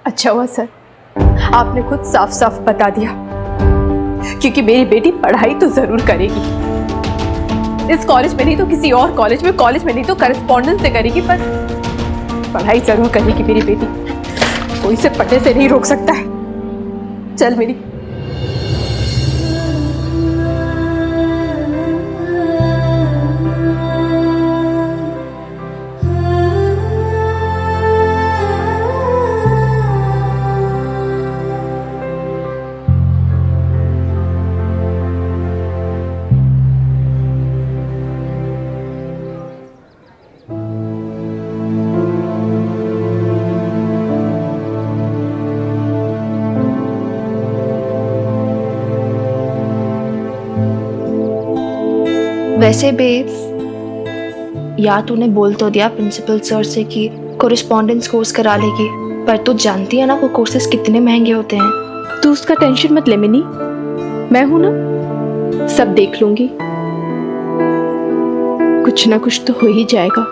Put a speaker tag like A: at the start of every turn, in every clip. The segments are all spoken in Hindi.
A: अच्छा हुआ सर, आपने खुद साफ साफ बता दिया, क्योंकि मेरी बेटी पढ़ाई तो जरूर करेगी। इस कॉलेज में नहीं तो किसी और कॉलेज में नहीं तो करस्पॉन्डेंस से करेगी, पर पढ़ाई जरूर करेगी मेरी बेटी। कोई इसे पढ़ने से नहीं रोक सकता है। चल मेरी।
B: वैसे बेब, या तूने बोल तो दिया प्रिंसिपल सर से कि कोरिस्पॉन्डेंस कोर्स करा लेगी, पर तू जानती है ना वो कोर्सेज कितने महंगे होते हैं।
A: तू उसका टेंशन मत ले मिनी, मैं हूं ना, सब देख लूंगी। कुछ ना कुछ तो हो ही जाएगा।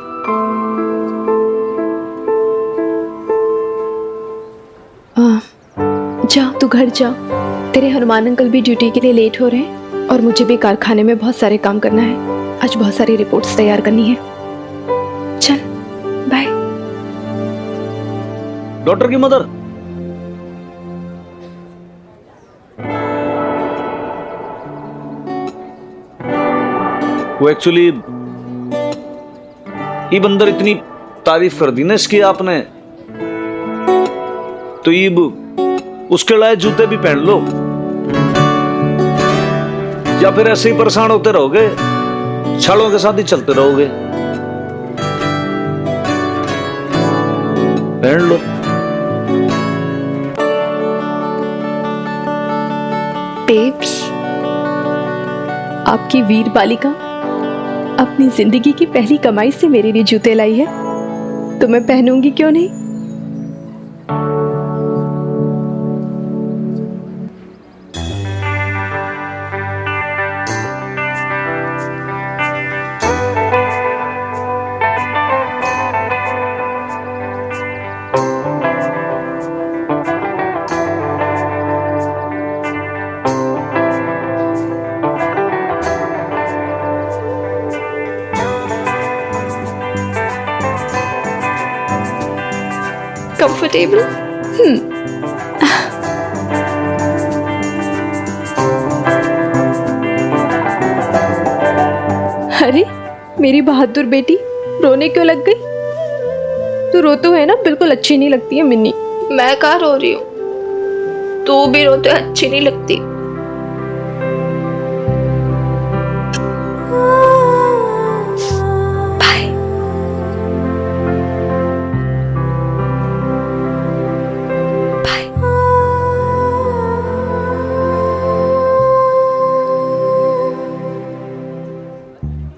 A: जा तू घर जा, तेरे हनुमान अंकल भी ड्यूटी के लिए लेट हो रहे हैं और मुझे भी कारखाने में बहुत सारे काम करना है। आज बहुत सारी रिपोर्ट्स तैयार करनी है। चल बाय।
C: डॉक्टर की मदर, वो एक्चुअली ये बंदर इतनी तारीफ कर दी ना इसकी आपने, तो ये उसके लाए जूते भी पहन लो, या फिर ऐसे ही परेशान होते रहोगे, छालों के साथ ही चलते रहोगे। पहन लो।
A: बेब्स, आपकी वीर बालिका अपनी जिंदगी की पहली कमाई से मेरे लिए जूते लाई है, तो मैं पहनूंगी क्यों नहीं। कंफर्टेबल? अरे मेरी बहादुर बेटी, रोने क्यों लग गई? तू रो तो है ना, बिल्कुल अच्छी नहीं लगती है मिन्नी।
B: मैं कहाँ रो रही हूँ, तू भी रोते अच्छी नहीं लगती।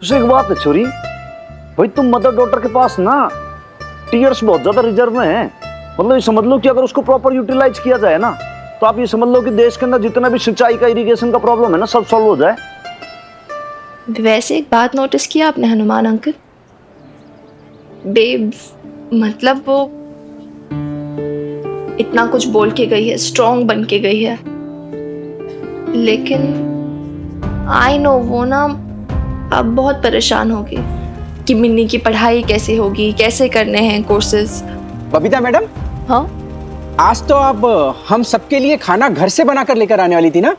C: एक बात है छोरी, भाई तुम मदर डॉटर के पास ना टीयर्स बहुत ज्यादा रिजर्व में है। मतलब ये समझ लो कि अगर उसको प्रॉपर यूटिलाइज किया जाए ना, तो आप ये समझ लो कि देश के अंदर जितना भी सिंचाई का, इरिगेशन का प्रॉब्लम है ना, सब सॉल्व हो जाए।
B: वैसे एक बात नोटिस किया आपने हनुमान अंकल? बेब, मतलब वो इतना कुछ बोल के गई है, स्ट्रॉन्ग बन के गई है, लेकिन आई नो वो ना अब बहुत परेशान होगी कि मिन्नी की पढ़ाई कैसे होगी, कैसे करने हैं कोर्सेज।
D: बबीता मैडम,
A: हाँ
D: आज तो आप हम सबके लिए खाना घर से बनाकर लेकर आने वाली थी ना?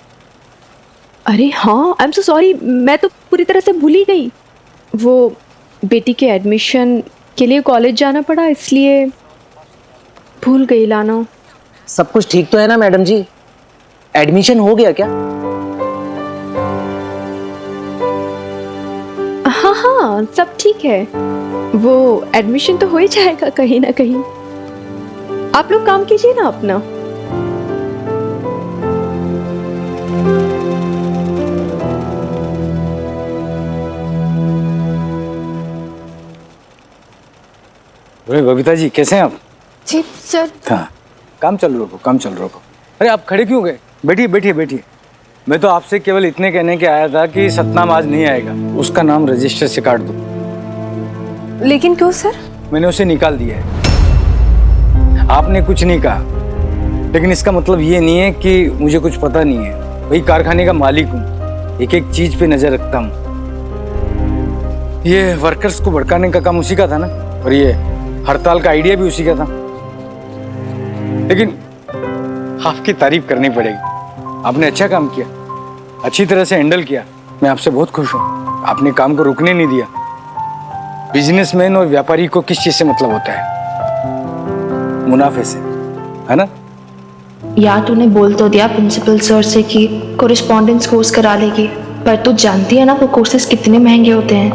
A: अरे हाँ, आई एम सो सॉरी, मैं तो पूरी तरह से भूल ही गई। वो बेटी के एडमिशन के लिए कॉलेज जाना पड़ा, इसलिए भूल गई लाना।
E: सब कुछ ठीक तो है ना मैडम जी? एडमिशन हो गया क्या?
A: हाँ हाँ, सब ठीक है। वो एडमिशन तो हो ही जाएगा कहीं ना कहीं। आप लोग काम कीजिए ना अपना।
F: अरे बबीता जी, कैसे हैं आप?
B: जी सर।
F: हाँ, काम चालू रखो, काम चालू रखो। अरे आप खड़े क्यों गए? बैठिए बैठिए बैठिए। मैं तो आपसे केवल इतने कहने के आया था कि सतनाम आज नहीं आएगा, उसका नाम रजिस्टर से काट दो।
A: लेकिन क्यों सर?
F: मैंने उसे निकाल दिया है। आपने कुछ नहीं कहा, लेकिन इसका मतलब ये नहीं है कि मुझे कुछ पता नहीं है। वही कारखाने का मालिक हूँ, एक एक चीज पे नजर रखता हूँ। ये वर्कर्स को भड़काने का काम उसी का था ना, और ये हड़ताल का आइडिया भी उसी का था। लेकिन आपकी तारीफ करनी पड़ेगी, आपने अच्छा काम किया, अच्छी तरह से हैंडल किया। मैं आपसे बहुत खुश हूँ, आपने काम को रुकने नहीं दिया। बिजनेसमैन और व्यापारी को किस चीज से मतलब होता है? मुनाफे से, है ना?
B: या तूने बोल तो दिया प्रिंसिपल सर से कि कोरिस्पॉन्डेंस कोर्स करा लेगी, पर तू जानती है ना वो कोर्सेज कितने महंगे होते हैं।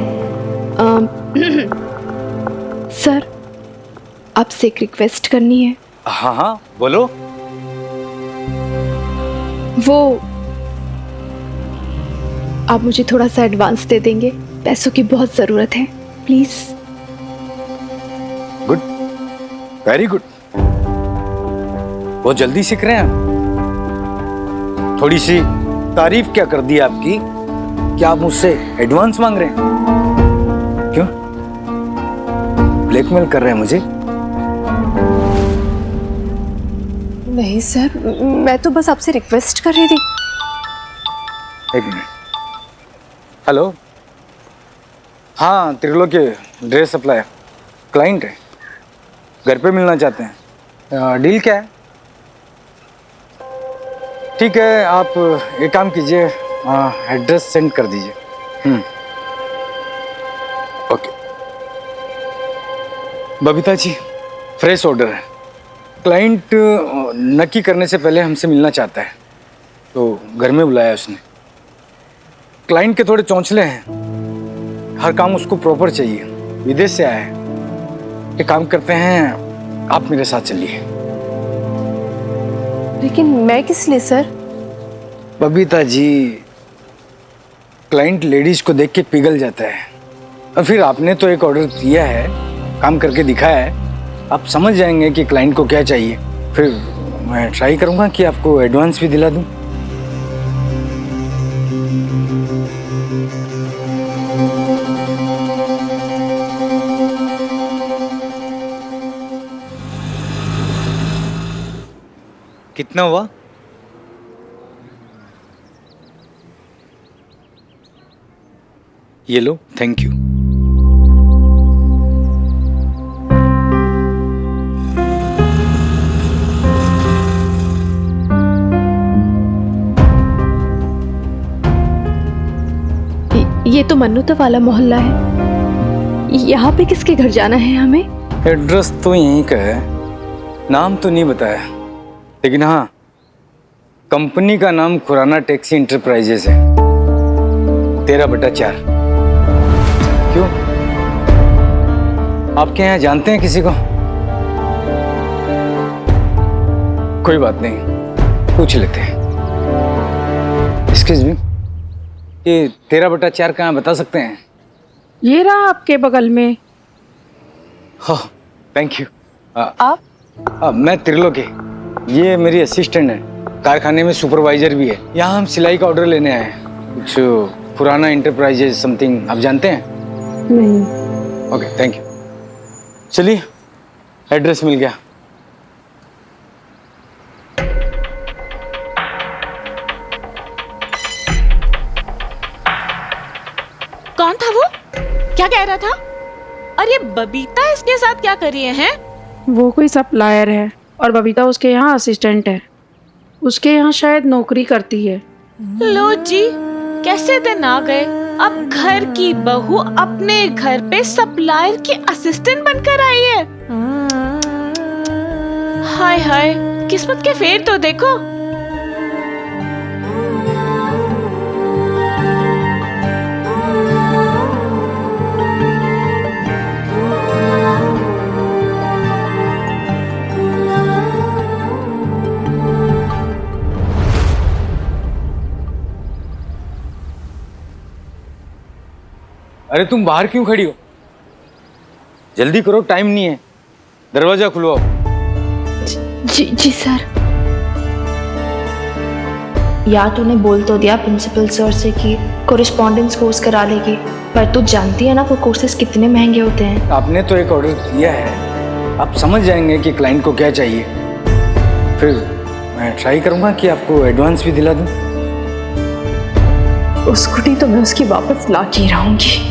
A: सर, आपसे एक रिक्वेस्ट करनी है।
F: हाँ हाँ बोलो।
A: वो आप मुझे थोड़ा सा एडवांस दे देंगे, पैसों की बहुत ज़रूरत है, प्लीज़।
F: Good, very good. बहुत जल्दी सीख रहे हैं आप। थोड़ी सी तारीफ क्या कर दी आपकी कि आप मुझसे एडवांस मांग रहे हैं? क्यों ब्लैकमेल कर रहे हैं मुझे?
A: नहीं सर, मैं तो बस आपसे रिक्वेस्ट कर रही थी।
F: एक मिनट। हेलो, हाँ त्रिलोकी ड्रेस सप्लायर, क्लाइंट है, घर पे मिलना चाहते हैं। डील क्या है? ठीक है, आप एक काम कीजिए, एड्रेस सेंड कर दीजिए। Okay. Babita ji, fresh order है। क्लाइंट नक्की करने से पहले हमसे मिलना चाहता है, तो घर में बुलाया उसने। क्लाइंट के थोड़े चौंचले हैं, हर काम उसको प्रॉपर चाहिए, विदेश से आया है। ये काम करते हैं, आप मेरे साथ चलिए।
A: लेकिन मैं किस लिए sir?
F: Babita ji, client ladies को देख के पिघल जाता है, और फिर आपने तो एक ऑर्डर दिया है, काम करके दिखाया है, आप समझ जाएंगे कि क्लाइंट को क्या चाहिए। फिर मैं ट्राई करूंगा कि आपको एडवांस भी दिला दूं। कितना हुआ? ये लो, थैंक यू।
A: ये तो मन्नूता वाला मोहल्ला है, यहाँ पे किसके घर जाना है हमें?
F: एड्रेस तो यहीं का है, नाम तो नहीं बताया, लेकिन हाँ, कंपनी का नाम खुराना टैक्सी इंटरप्राइजेस है, 13/4। क्यों, आपके यहाँ जानते हैं किसी को? कोई बात नहीं, पूछ लेते हैं। एक्सक्यूज मी, ये 13/4 कहाँ बता सकते हैं?
G: ये रहा आपके बगल में।
F: हाँ, थैंक यू।
A: आप?
F: मैं त्रिलोकी, ये मेरी असिस्टेंट है, कारखाने में सुपरवाइजर भी है। यहाँ हम सिलाई का ऑर्डर लेने आए हैं, कुछ पुराना इंटरप्राइजेज समथिंग, आप जानते हैं?
G: नहीं।
F: Okay, thank you. चलिए, एड्रेस मिल गया।
H: कौन था वो? क्या कह रहा था? और ये बबीता इसके साथ क्या कर रही है?
G: वो कोई सप्लायर है और बबीता उसके यहाँ असिस्टेंट है। उसके यहाँ शायद नौकरी करती है।
H: लो जी, कैसे दिन आ गए, अब घर की बहू अपने घर पे सप्लायर की असिस्टेंट बनकर आई है। हाय हाय, किस्मत के फेर तो देखो।
F: अरे तुम बाहर क्यों खड़ी हो? जल्दी करो, टाइम नहीं है, दरवाजा खुलवाओ।
A: जी सर।
B: या तूने बोल तो दिया प्रिंसिपल सर से कि कोरिस्पॉन्डेंस कोर्स करा लेगी, पर तू जानती है ना वो कोर्सेज कितने महंगे होते हैं।
F: आपने तो एक ऑर्डर दिया है, आप समझ जाएंगे कि क्लाइंट को क्या चाहिए। फिर मैं ट्राई करूँगा कि आपको एडवांस भी दिला दूँ।
A: वो स्कूटी तो मैं उसकी वापस ला के रहूंगी।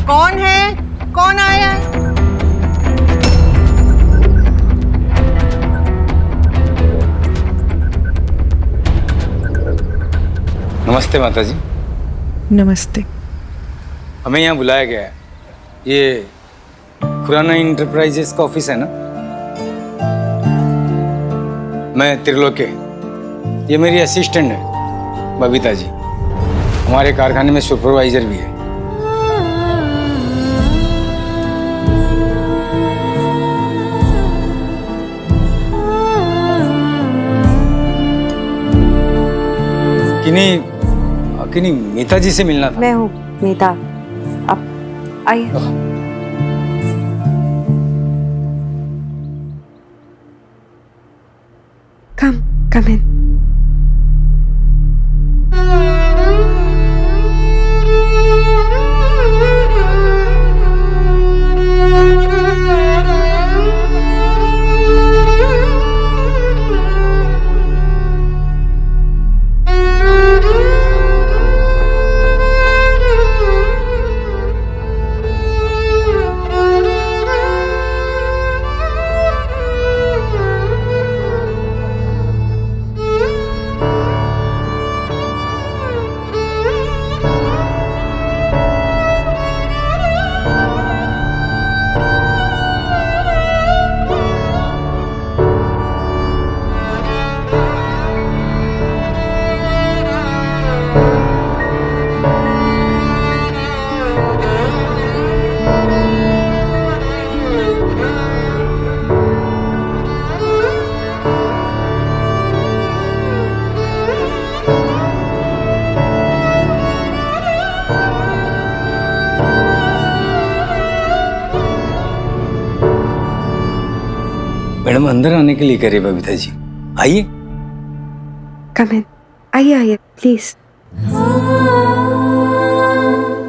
I: कौन है? कौन आया है?
F: नमस्ते माता जी।
J: नमस्ते।
F: हमें यहाँ बुलाया गया है। ये खुराना इंटरप्राइजेस का ऑफिस है ना? मैं त्रिलोके, ये मेरी असिस्टेंट है बबीता जी, हमारे कारखाने में सुपरवाइजर भी है। किन्हीं मीता जी से मिलना था।
J: मैं हूँ मीता। आप आइए। कम इन।
F: मैडम अंदर आने के लिए कह रहे बबीता जी, आइए।
J: कम इन। आइए प्लीज।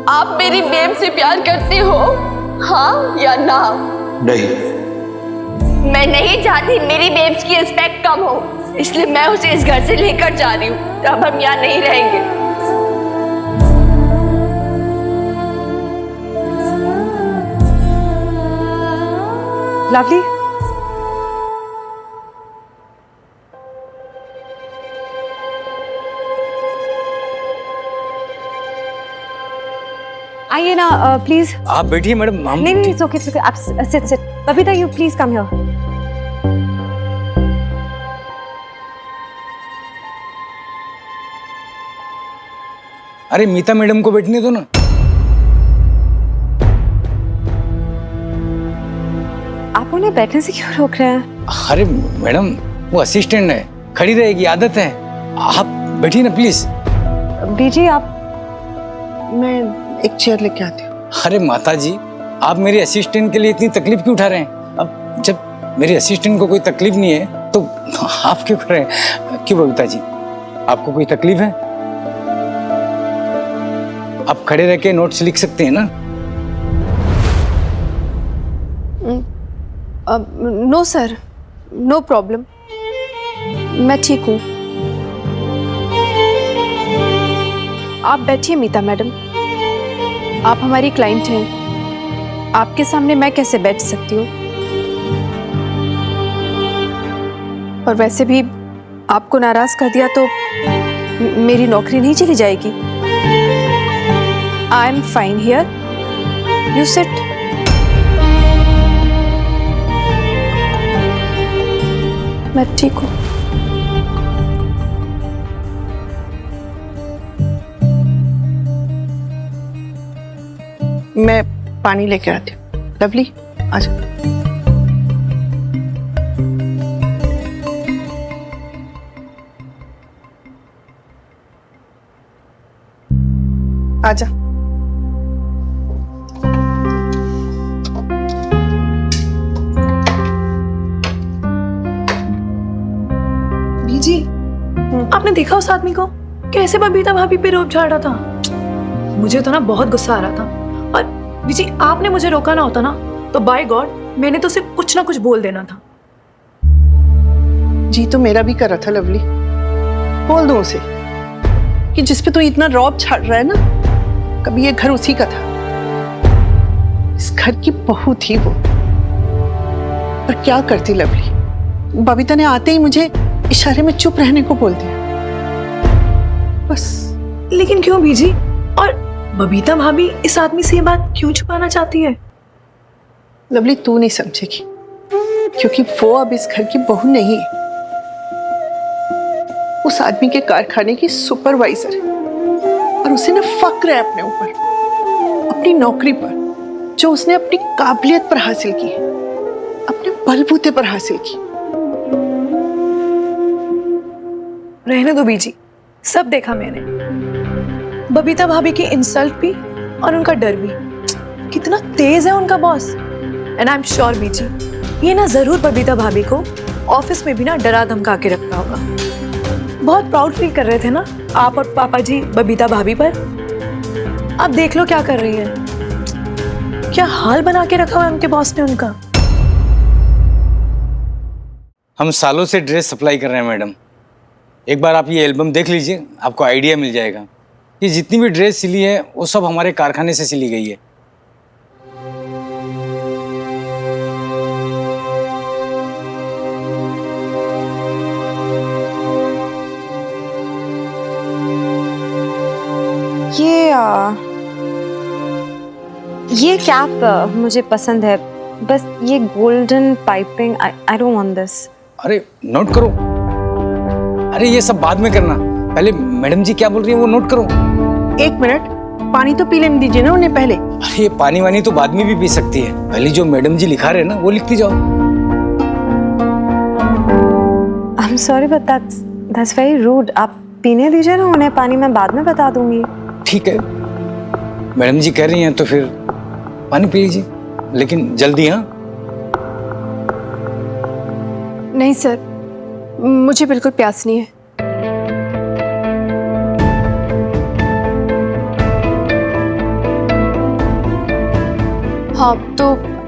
B: आप मेरी बेब से प्यार करते हो, हाँ या ना?
F: नहीं।
B: मैं नहीं चाहती मेरी बेब्स की रिस्पेक्ट कम हो, इसलिए मैं उसे इस घर से लेकर जा रही हूँ। अब हम यहाँ नहीं रहेंगे।
J: लवली, आइए ना प्लीज।
F: आप बैठिए मैडम। हम
J: नहीं, इट्स ओके। आप sit. Babita, you please come here.
F: अरे मीता मैडम को बैठने दो ना।
J: आप उन्हें बैठने से क्यों रोक रहे हैं?
F: अरे मैडम, वो असिस्टेंट है, खड़ी रहेगी, आदत है। आप बैठिए ना प्लीज।
J: बीजी, आप
I: मैं एक चेयर लेके आती हूँ।
F: अरे माता जी, आप मेरे असिस्टेंट के लिए इतनी तकलीफ क्यों उठा रहे हैं? अब जब मेरे असिस्टेंट को कोई तकलीफ नहीं है तो आप क्यों कर रहे हैं? क्यों बबीता जी, आपको कोई तकलीफ है? आप खड़े रह के नोट्स लिख सकते हैं ना।
A: नो सर, नो प्रॉब्लम, मैं ठीक हूँ। आप बैठिए मीता मैडम, आप हमारी क्लाइंट हैं, आपके सामने मैं कैसे बैठ सकती हूँ? और वैसे भी आपको नाराज कर दिया तो मेरी नौकरी नहीं चली जाएगी? I am fine here, you sit. मैं ठीक हूँ।
I: मैं पानी लेके आती हूँ। लवली आजा। आजा।
G: बीजी, आपने देखा उस आदमी को कैसे बबीता भाभी पे रोब झाड़ रहा था? मुझे तो ना बहुत गुस्सा आ रहा था। और बीजी, आपने मुझे रोका ना होता ना तो बाय गॉड मैंने तो उसे कुछ ना कुछ बोल देना था।
I: जी तो मेरा भी कर रहा था लवली। बोल दूं उसे कि जिस पे तू इतना रौब छाड़ रहा है ना, कभी ये घर उसी का था। इस घर की बहू थी वो। पर क्या करती लवली, बबीता ने आते ही मुझे इशारे में चुप रहने को बोल दिया, बस।
G: लेकिन क्यों बीजी? और बबीता भाभी इस आदमी से ये बात क्यों छुपाना चाहती है?
I: लवली तू नहीं समझेगी, क्योंकि वो अब इस घर की बहू नहीं है। उस आदमी के कारखाने की सुपरवाइजर है और उसे ना फक्र है अपने ऊपर, अपनी नौकरी पर, जो उसने अपनी काबिलियत पर हासिल की है, अपने बलबूते पर हासिल की।
G: रहने दो बीजी, सब देखा मैंने। बबीता भाभी की इंसल्ट भी और उनका डर भी। कितना तेज है उनका boss. And I am sure busy, ये ना जरूर बबीता भाभी को ऑफिस में भी ना डरा धमका के रखता होगा। बहुत प्राउड फील कर रहे थे ना आप और पापा जी बबीता भाभी पर। अब देख लो क्या कर रही है। क्या हाल बना के रखा है उनके बॉस ने उनका।
F: हम सालों से ड्रेस सप्लाई कर रहे हैं मैडम। एक बार आप ये एल्बम देख लीजिए, आपको आइडिया मिल जाएगा कि जितनी भी ड्रेस सिली है वो सब हमारे कारखाने से सिली गई है।
J: ये कैप मुझे पसंद है, बस ये golden piping I don't want this.
F: अरे नोट करो। अरे ये सब बाद में करना, पहले मैडम जी क्या बोल रही है वो नोट करो।
I: एक मिनट, पानी तो पी लेने दीजिए ना उन्हें पहले।
F: अरे ये पानी वानी तो बाद में भी पी सकती है, पहले जो मैडम जी लिखा रहे हैं ना वो लिखती जाओ।
J: I am sorry but that's very rude. आप पीने दीजिए ना उन्हें पानी, मैं बाद में बता दूंगी।
F: ठीक है, मैडम जी कह रही हैं तो फिर पानी पी लीजिए, लेकिन जल्दी। हाँ
A: नहीं सर, मुझे बिल्कुल प्यास नहीं है। हाँ तो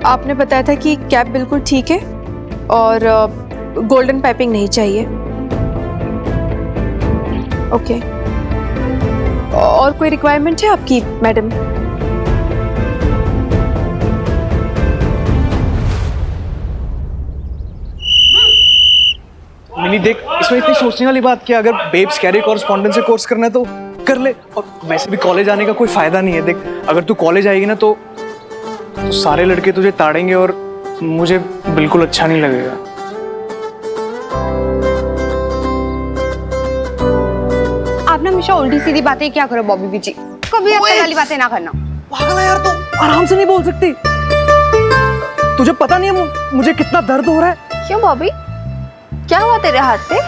A: आपने बताया था कि कैप बिल्कुल ठीक है और गोल्डन पाइपिंग नहीं चाहिए। ओके, और कोई रिक्वायरमेंट है आपकी मैडम?
K: मिनी देख, इसमें इतनी सोचने वाली बात क्या, अगर बेब्स कैरी कॉरेस्पॉन्डेंस से कोर्स करना है तो कर ले। और वैसे भी कॉलेज आने का कोई फायदा नहीं है। देख, अगर तू कॉलेज आएगी ना तो सारे लड़के तुझे ताड़ेंगे और मुझे बिल्कुल अच्छा नहीं लगेगा।
J: आप ना हमेशा उल्टी सीधी बातें क्या करो बॉबी बीजी, कभी अक्ल वाली बातें ना करना।
K: पागल है यार, तो आराम से नहीं बोल सकती? तुझे पता नहीं है मुझे कितना दर्द हो रहा है।
B: क्यों बॉबी, क्या हुआ तेरे हाथ पे?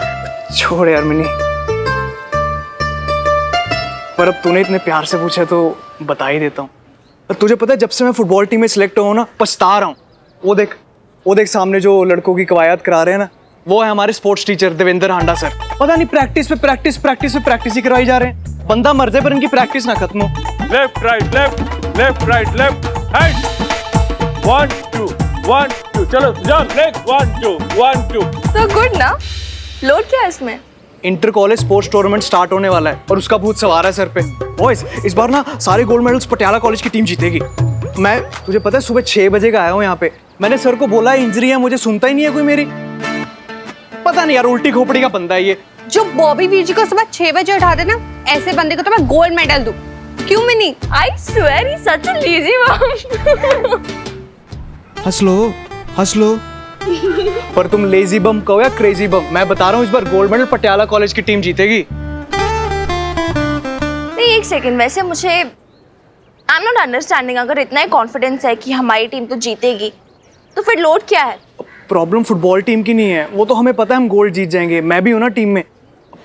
K: छोड़ यार मिनी, पर अब तूने इतने प्यार से पूछा तो बता ही देता हूँ। तुझे पता है जब से मैं फुटबॉल टीम में सिलेक्ट हुआ हूँ ना, पछता रहा हूँ। वो देख सामने जो लड़कों की कवायद करा रहे हैं ना, वो है हमारे स्पोर्ट्स टीचर देवेंद्र हांडा सर। पता नहीं प्रैक्टिस ही करवाई जा रहे हैं। बंदा मर जाए पर इनकी प्रैक्टिस ना खत्म हो।
L: Left right left left right left hand 1 2 1 2 चलो जाओ नेक्स्ट 1 2 1 2।
B: तो गुड ना, लोड क्या है इसमें?
K: Inter college sports tournament start होने वाला है और उसका भूत सवार है सर पे। बॉयज, इस बार ना सारे गोल्ड मेडल्स पटियाला कॉलेज की टीम जीतेगी। मैं, तुझे पता है, सुबह 6 बजे का आया हूँ यहाँ पे। मैंने सर को बोला इंजरी है, मुझे सुनता ही नहीं है कोई मेरी। पता नहीं यार, उल्टी खोपड़ी का बंदा है ये।
J: जो बॉबी वीर जी को सुबह 6 बजे उठा देना, ऐसे बंदे को तो मैं गोल्ड मेडल दूं। क्यों mini?
B: I swear he's such a lazy mom.
K: हंस लो पर तुम लेजी बम कहो या क्रेजी बम, मैं बता रहा हूँ इस बार गोल्ड मेडल पटियाला कॉलेज की टीम जीतेगी।
B: नहीं, एक सेकंड, वैसे मुझे आई एम नॉट अंडरस्टैंडिंग, अगर इतना ही कॉन्फिडेंस है कि हमारी टीम तो जीतेगी तो फिर लोड क्या है?
K: प्रॉब्लम फुटबॉल टीम की नहीं है, वो तो हमें पता है हम गोल्ड जीत जाएंगे, मैं भी हूं ना टीम में।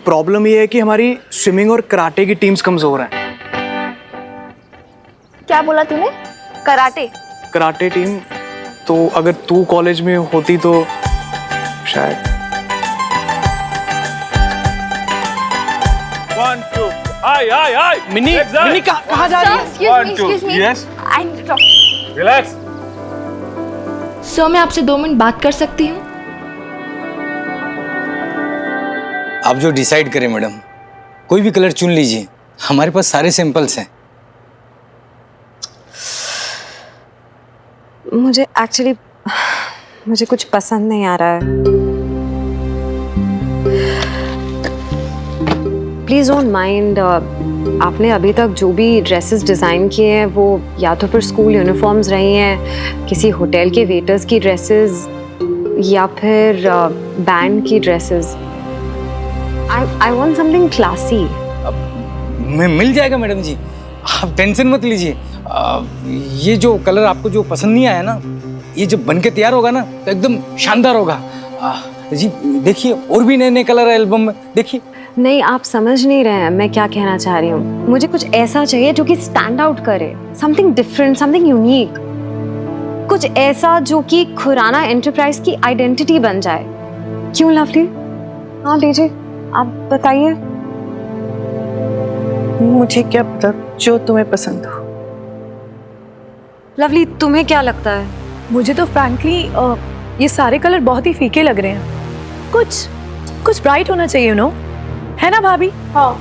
K: प्रॉब्लम ये है कि हमारी स्विमिंग और कराटे की टीम्स कमजोर हैं।
B: क्या बोला तूने? कराटे?
K: कराटे टीम, तो अगर तू कॉलेज में होती तो शायद।
L: 1 2 आई
K: मिनी कहाँ जा रही है?
B: Excuse me.
L: Yes.
B: I need to talk.
L: Relax.
B: Sir, मैं आपसे 2 मिनट बात कर सकती हूँ?
F: आप जो डिसाइड करें मैडम, कोई भी कलर चुन लीजिए, हमारे पास सारे सैंपल्स हैं।
J: मुझे कुछ पसंद नहीं आ रहा है। Please don't mind. आपने अभी तक जो भी ड्रेसेस डिज़ाइन किए हैं वो या तो फिर स्कूल यूनिफॉर्म्स रही हैं, किसी होटल के वेटर्स की ड्रेसेस, या फिर बैंड की dresses. I want something classy.
F: मिल जाएगा मैडम जी, आप टेंशन मत लीजिए। ये जो कलर आपको जो पसंद नहीं आया ना, ये जब बन के तैयार होगा ना तो एकदम शानदार होगा। जी देखिए, और भी नए नए कलर है एल्बम में, देखिए।
J: नहीं, आप समझ नहीं रहे हैं मैं क्या कहना चाह रही हूँ। मुझे कुछ ऐसा चाहिए जो कि स्टैंड आउट करे, समथिंग डिफरेंट, समथिंग यूनिक, कुछ ऐसा जो कि खुराना एंटरप्राइज की आइडेंटिटी बन जाए। क्यों लवली? हाँ डीजे, आप बताइए।
I: मुझे क्या पता, जो तुम्हें पसंद हो।
J: लवली, तुम्हें क्या लगता है?
G: मुझे तो फ्रैंकली ये सारे कलर बहुत ही फीके लग रहे हैं। कुछ ब्राइट होना चाहिए, नो है ना भाभी?
B: हाँ।